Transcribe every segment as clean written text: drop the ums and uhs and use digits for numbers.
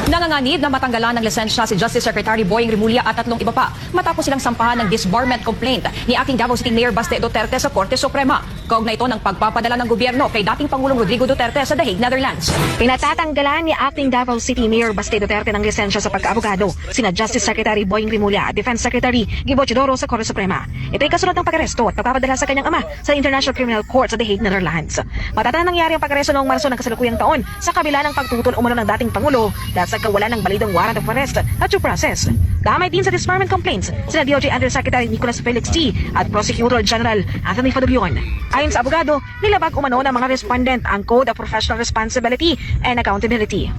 Nanganganib na matanggalan ng lisensya si Justice Secretary Boying Rimulya at 3 iba pa matapos silang sampahan ng disbarment complaint ni acting Davao City Mayor Baste Duterte sa Korte Suprema. Kaugnay ito ng pagpapadala ng gobyerno kay dating Pangulong Rodrigo Duterte sa The Hague, Netherlands. Pinatatanggalan ni acting Davao City Mayor Baste Duterte ng lisensya sa pagkaabogado sina Justice Secretary Boying Rimulya at Defense Secretary Gibo Chodoro sa Korte Suprema. Ito ay kasunod ng pag-aresto at pagpapadala sa kanyang ama sa International Criminal Court sa The Hague, Netherlands. Matatang nangyari ang pag-aresto noong Marso ng kasalukuyang taon sa kabila ng pagtutol umano ng dating Pangulo dahil sa kawalan ng balidong warrant of arrest at due process. Damay din sa disbarment complaints sina DOJ Undersecretary Nicolas Felix T. at Prosecutor General Anthony Fadulion. Ayon sa abogado, nilabag umano ng mga respondent ang Code of Professional Responsibility and Accountability.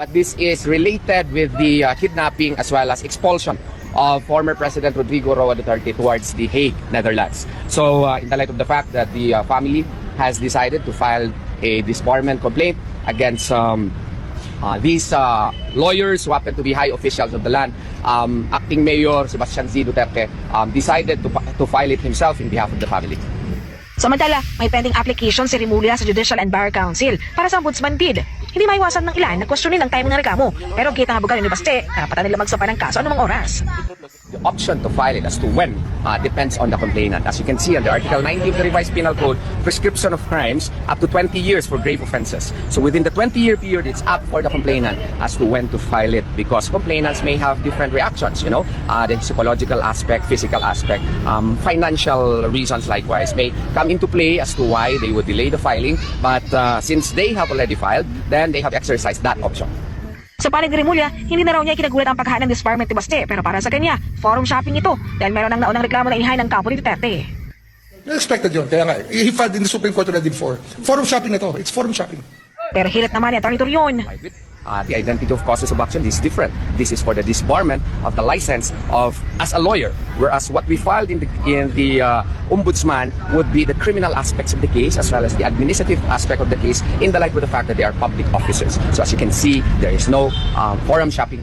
But this is related with the kidnapping as well as expulsion of former President Rodrigo Roa Duterte towards The Hague, Netherlands. So in the light of the fact that the family has decided to file a disbarment complaint against these lawyers who happen to be high officials of the land, acting Mayor Sebastian Z. Duterte decided to file it himself in behalf of the family. Samantala, may pending application si Rimulya sa Judicial and Bar Council para sa ombudsman bid. Hindi maiwasan ng ilan na questionin ang timing ng reklamo. Pero kita ng abogado ni Baste, karapatan nila magsampa ng kaso anumang oras. The option to file it as to when depends on the complainant. As you can see under Article 90 of the Revised Penal Code, prescription of crimes up to 20 years for grave offenses. So within the 20-year period, it's up for the complainant as to when to file it, because complainants may have different reactions, the psychological aspect, physical aspect, financial reasons likewise may come into play as to why they would delay the filing. But since they have already filed, then they have exercised that option. Sa panig ni Rimulya, hindi na raw niya ikinagulat ang paghahan ng disbarment ni Baste, pero para sa kanya, forum shopping ito dahil meron ng naunang reklamo na inihain ng kampo ni Duterte. Expected yun, kaya nga, he filed in the Supreme Court already before. Forum shopping na to, it's forum shopping. Pero hilit naman ni Atty. Torion. The identity of causes of action is different. This is for the disbarment of the license of as a lawyer, whereas what we filed in the ombudsman would be the criminal aspects of the case as well as the administrative aspect of the case in the light of the fact that they are public officers. So as you can see, there is no forum shopping.